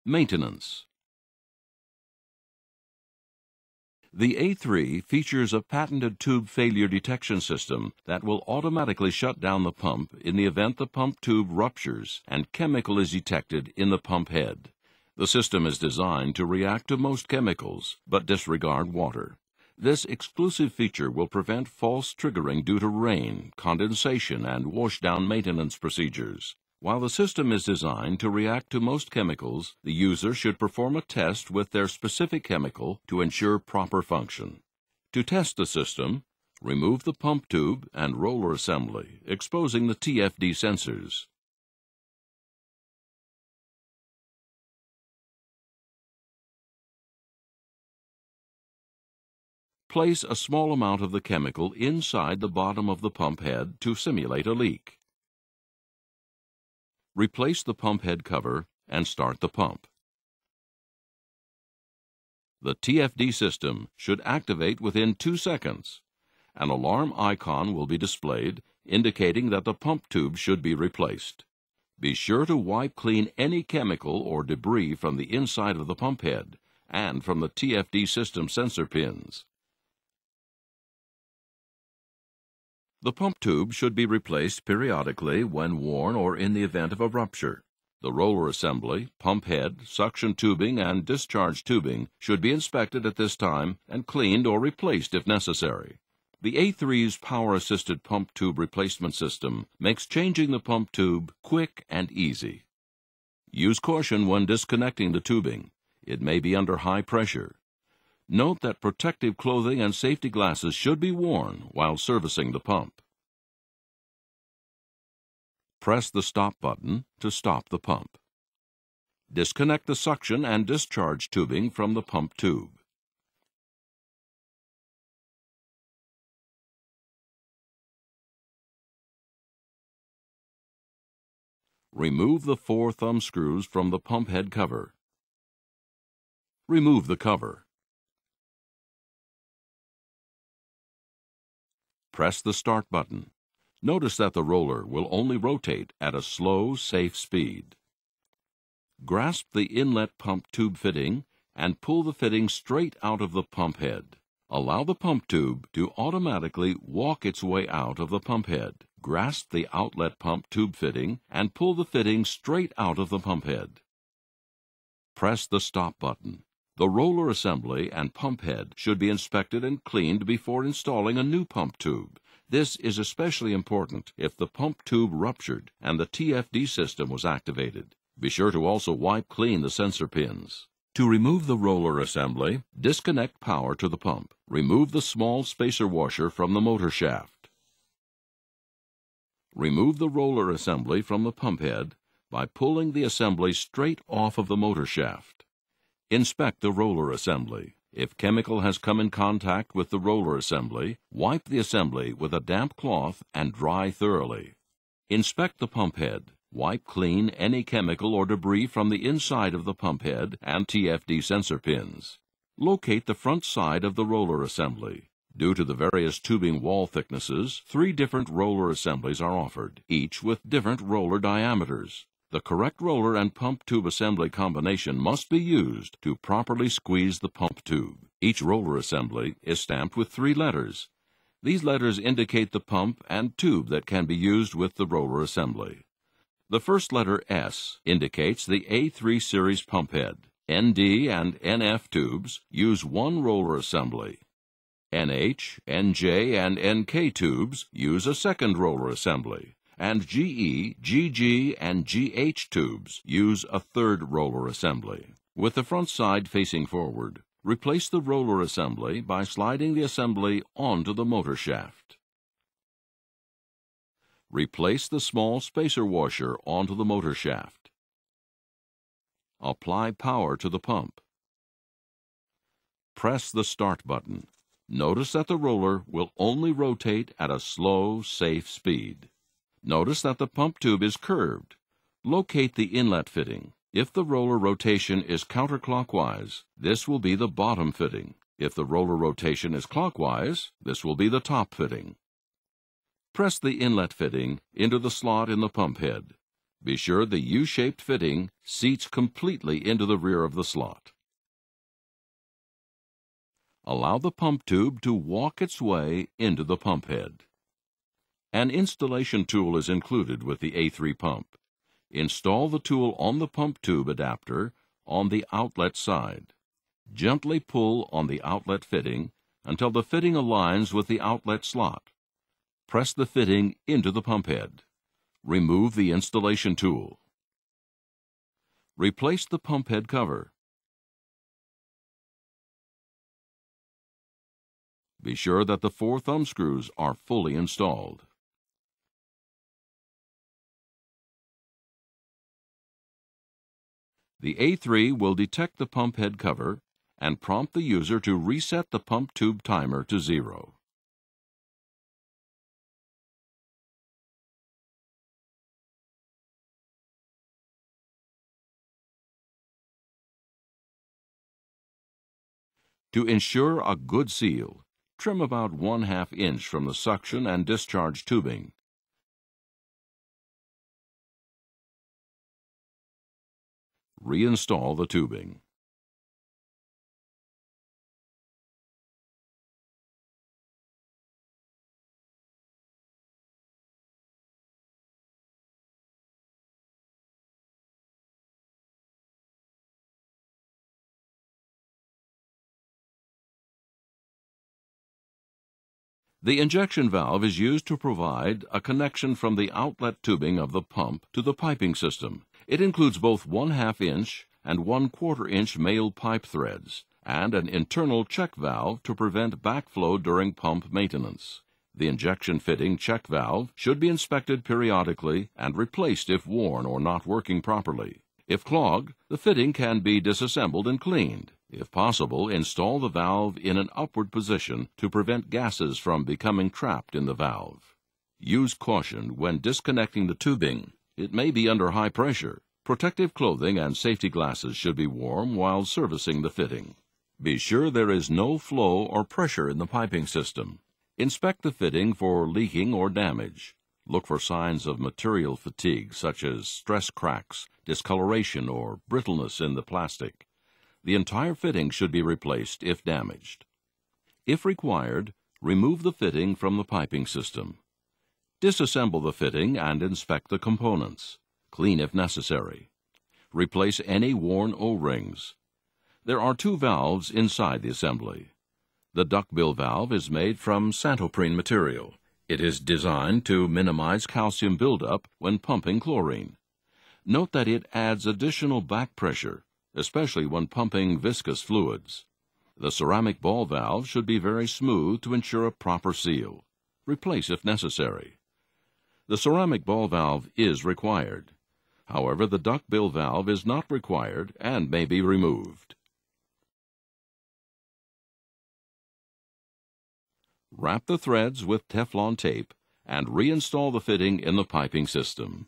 Maintenance. The A3 features a patented tube failure detection system that will automatically shut down the pump in the event the pump tube ruptures and chemical is detected in the pump head. The system is designed to react to most chemicals, but disregard water. This exclusive feature will prevent false triggering due to rain, condensation, and washdown maintenance procedures. While the system is designed to react to most chemicals, the user should perform a test with their specific chemical to ensure proper function. To test the system, remove the pump tube and roller assembly, exposing the TFD sensors. Place a small amount of the chemical inside the bottom of the pump head to simulate a leak. Replace the pump head cover and start the pump. The TFD system should activate within 2 seconds. An alarm icon will be displayed indicating that the pump tube should be replaced. Be sure to wipe clean any chemical or debris from the inside of the pump head and from the TFD system sensor pins. The pump tube should be replaced periodically when worn or in the event of a rupture. The roller assembly, pump head, suction tubing, and discharge tubing should be inspected at this time and cleaned or replaced if necessary. The A3's power-assisted pump tube replacement system makes changing the pump tube quick and easy. Use caution when disconnecting the tubing. It may be under high pressure. Note that protective clothing and safety glasses should be worn while servicing the pump. Press the stop button to stop the pump. Disconnect the suction and discharge tubing from the pump tube. Remove the 4 thumb screws from the pump head cover. Remove the cover. Press the start button. Notice that the roller will only rotate at a slow, safe speed. Grasp the inlet pump tube fitting and pull the fitting straight out of the pump head. Allow the pump tube to automatically walk its way out of the pump head. Grasp the outlet pump tube fitting and pull the fitting straight out of the pump head. Press the stop button. The roller assembly and pump head should be inspected and cleaned before installing a new pump tube. This is especially important if the pump tube ruptured and the TFD system was activated. Be sure to also wipe clean the sensor pins. To remove the roller assembly, disconnect power to the pump. Remove the small spacer washer from the motor shaft. Remove the roller assembly from the pump head by pulling the assembly straight off of the motor shaft. Inspect the roller assembly. If chemical has come in contact with the roller assembly, wipe the assembly with a damp cloth and dry thoroughly. Inspect the pump head. Wipe clean any chemical or debris from the inside of the pump head and TFD sensor pins. Locate the front side of the roller assembly. Due to the various tubing wall thicknesses, 3 different roller assemblies are offered, each with different roller diameters. The correct roller and pump tube assembly combination must be used to properly squeeze the pump tube. Each roller assembly is stamped with 3 letters. These letters indicate the pump and tube that can be used with the roller assembly. The first letter S indicates the A3 series pump head. ND and NF tubes use 1 roller assembly. NH, NJ, and NK tubes use a second roller assembly. And GE, GG, and GH tubes use a 3rd roller assembly. With the front side facing forward, replace the roller assembly by sliding the assembly onto the motor shaft. Replace the small spacer washer onto the motor shaft. Apply power to the pump. Press the start button. Notice that the roller will only rotate at a slow, safe speed. Notice that the pump tube is curved. Locate the inlet fitting. If the roller rotation is counterclockwise, this will be the bottom fitting. If the roller rotation is clockwise, this will be the top fitting. Press the inlet fitting into the slot in the pump head. Be sure the U-shaped fitting seats completely into the rear of the slot. Allow the pump tube to walk its way into the pump head. An installation tool is included with the A3 pump. Install the tool on the pump tube adapter on the outlet side. Gently pull on the outlet fitting until the fitting aligns with the outlet slot. Press the fitting into the pump head. Remove the installation tool. Replace the pump head cover. Be sure that the 4 thumb screws are fully installed. The A3 will detect the pump head cover and prompt the user to reset the pump tube timer to 0. To ensure a good seal, trim about 1/2 inch from the suction and discharge tubing. Reinstall the tubing. The injection valve is used to provide a connection from the outlet tubing of the pump to the piping system. It includes both 1/2 inch and 1/4 inch male pipe threads and an internal check valve to prevent backflow during pump maintenance. The injection fitting check valve should be inspected periodically and replaced if worn or not working properly. If clogged, the fitting can be disassembled and cleaned. If possible, install the valve in an upward position to prevent gases from becoming trapped in the valve. Use caution when disconnecting the tubing. It may be under high pressure. Protective clothing and safety glasses should be worn while servicing the fitting. Be sure there is no flow or pressure in the piping system. Inspect the fitting for leaking or damage. Look for signs of material fatigue, such as stress cracks, discoloration, or brittleness in the plastic. The entire fitting should be replaced if damaged. If required, remove the fitting from the piping system. Disassemble the fitting and inspect the components. Clean if necessary. Replace any worn O-rings. There are 2 valves inside the assembly. The duckbill valve is made from santoprene material. It is designed to minimize calcium buildup when pumping chlorine. Note that it adds additional back pressure, especially when pumping viscous fluids. The ceramic ball valve should be very smooth to ensure a proper seal. Replace if necessary. The ceramic ball valve is required. However, the duckbill valve is not required and may be removed. Wrap the threads with Teflon tape and reinstall the fitting in the piping system.